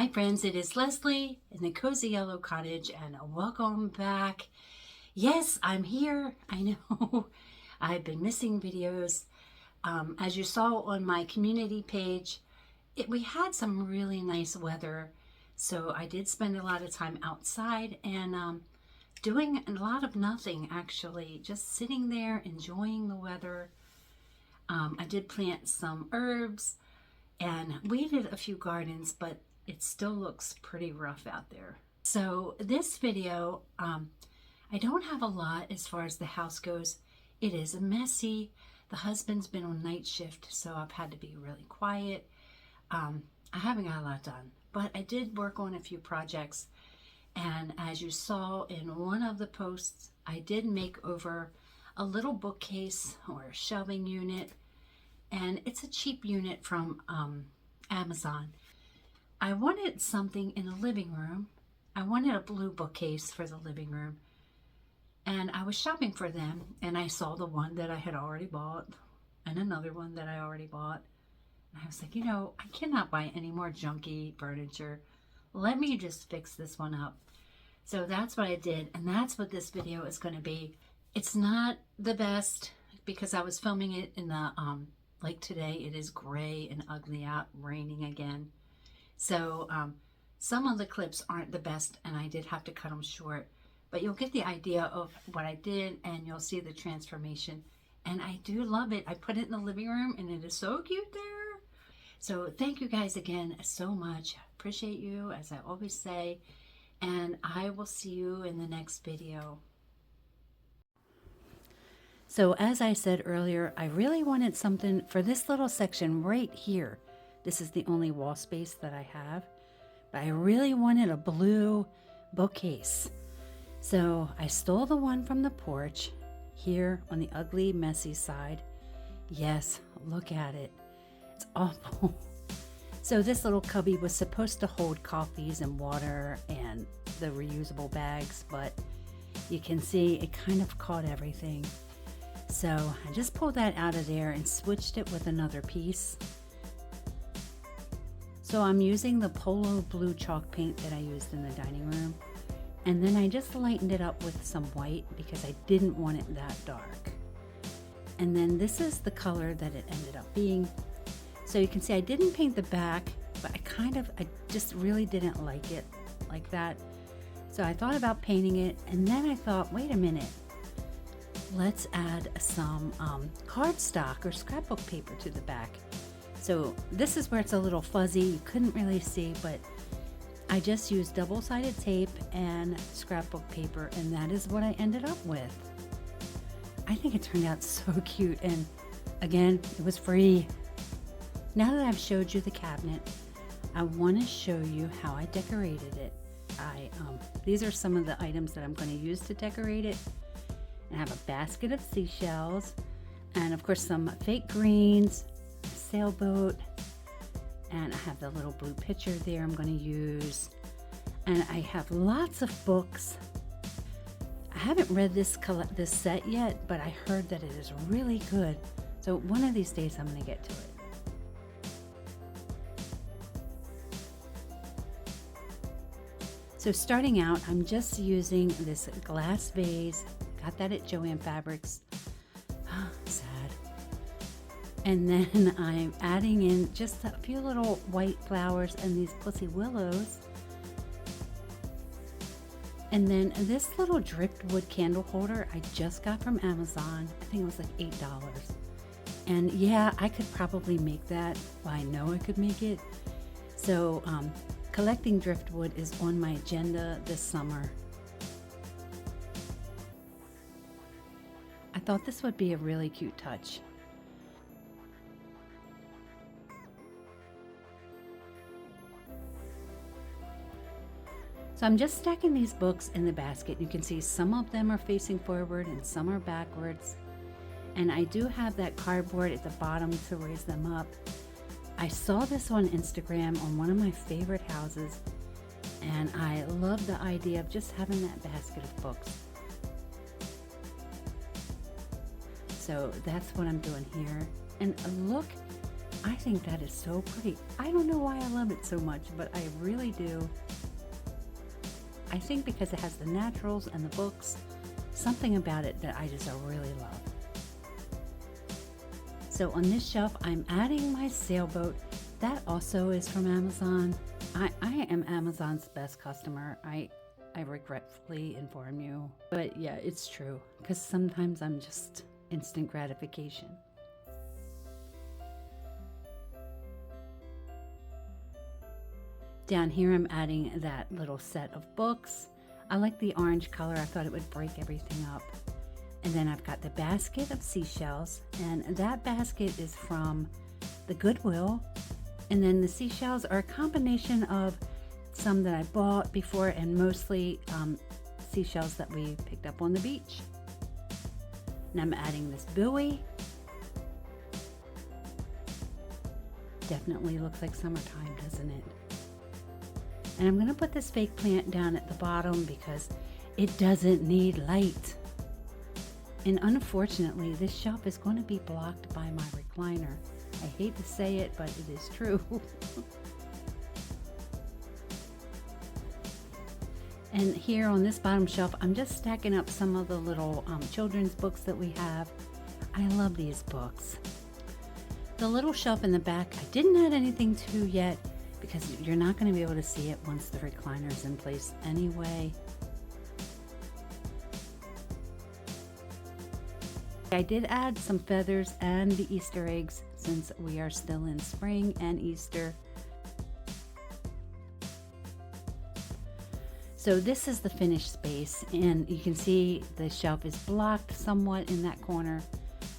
Hi friends, it is Leslie in the Cozy Yellow Cottage and welcome back. Yes, I'm here. I know I've been missing videos. As you saw on my community page, we had some really nice weather. So I did spend a lot of time outside and doing a lot of nothing actually. Just sitting there enjoying the weather. I did plant some herbs and weeded a few gardens, but it still looks pretty rough out there. So this video, I don't have a lot as far as the house goes. It is messy. The husband's been on night shift, so I've had to be really quiet. I haven't got a lot done, but I did work on a few projects. And as you saw in one of the posts, I did make over a little bookcase or a shelving unit. And it's a cheap unit from Amazon. I wanted something in the living room. I wanted a blue bookcase for the living room. And I was shopping for them and I saw the one that I had already bought and another one that I already bought. And I was like, you know, I cannot buy any more junky furniture. Let me just fix this one up. So that's what I did, and that's what this video is going to be. It's not the best because I was filming it in the, like today, it is gray and ugly out, raining again. So some of the clips aren't the best and I did have to cut them short, but you'll get the idea of what I did and you'll see the transformation. And I do love it. I put it in the living room and it is so cute there. So thank you guys again so much. I appreciate you, as I always say, and I will see you in the next video. So as I said earlier, I really wanted something for this little section right here. This is the only wall space that I have, but I really wanted a blue bookcase. So I stole the one from the porch here on the ugly, messy side. Yes, look at it. It's awful. So this little cubby was supposed to hold coffees and water and the reusable bags, but you can see it kind of caught everything. So I just pulled that out of there and switched it with another piece. So I'm using the Polo blue chalk paint that I used in the dining room. And then I just lightened it up with some white because I didn't want it that dark. And then this is the color that it ended up being. So you can see I didn't paint the back, but I just really didn't like it like that. So I thought about painting it, and then I thought, wait a minute. Let's add some cardstock or scrapbook paper to the back. So this is where it's a little fuzzy. You couldn't really see, but I just used double-sided tape and scrapbook paper, and that is what I ended up with. I think it turned out so cute, and again, it was free. Now that I've showed you the cabinet, I want to show you how I decorated it. These are some of the items that I'm going to use to decorate it. I have a basket of seashells, and of course some fake greens, a sailboat, and I have the little blue pitcher there I'm going to use, and I have lots of books. I haven't read this set yet, but I heard that it is really good, so one of these days I'm going to get to it. So starting out, I'm just using this glass vase. Got that at Joann Fabrics. Sad. And then I'm adding in just a few little white flowers and these pussy willows. And then this little driftwood candle holder I just got from Amazon. I think it was like $8. And yeah, I could probably make that. Well, I know I could make it. So collecting driftwood is on my agenda this summer. I thought this would be a really cute touch. So I'm just stacking these books in the basket. You can see some of them are facing forward and some are backwards. And I do have that cardboard at the bottom to raise them up. I saw this on Instagram on one of my favorite houses, and I love the idea of just having that basket of books. So that's what I'm doing here. And look I think that is so pretty. I don't know why I love it so much, but I really do. I think because it has the naturals and the books, something about it that I just really love. So on this shelf, I'm adding my sailboat. That also is from Amazon. I am Amazon's best customer. I regretfully inform you. But yeah, it's true, because sometimes I'm just instant gratification. Down here I'm adding that little set of books. I like the orange color. I thought it would break everything up. And then I've got the basket of seashells, and that basket is from the Goodwill. And then the seashells are a combination of some that I bought before and mostly seashells that we picked up on the beach. And I'm adding this buoy. Definitely looks like summertime, doesn't it? And I'm going to put this fake plant down at the bottom because it doesn't need light. And unfortunately, this shelf is going to be blocked by my recliner. I hate to say it, but it is true. And here on this bottom shelf, I'm just stacking up some of the little children's books that we have. I love these books. The little shelf in the back, I didn't add anything to yet because you're not going to be able to see it once the recliner is in place anyway. I did add some feathers and the Easter eggs since we are still in spring and Easter. So this is the finished space, and you can see the shelf is blocked somewhat in that corner,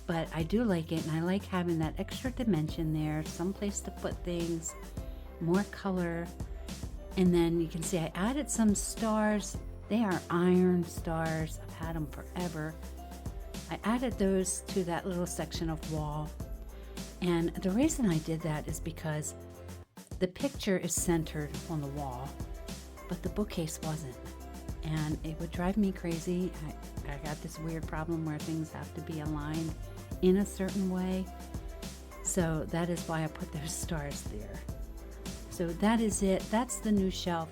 but I do like it, and I like having that extra dimension there, some place to put things, more color. And then you can see I added some stars. They are iron stars. I've had them forever. I added those to that little section of wall, and the reason I did that is because the picture is centered on the wall, but the bookcase wasn't, and it would drive me crazy. I got this weird problem where things have to be aligned in a certain way, so that is why I put those stars there. So that is it. That's the new shelf.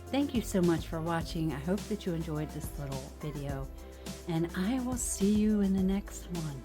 Thank you so much for watching. I hope that you enjoyed this little video, and I will see you in the next one.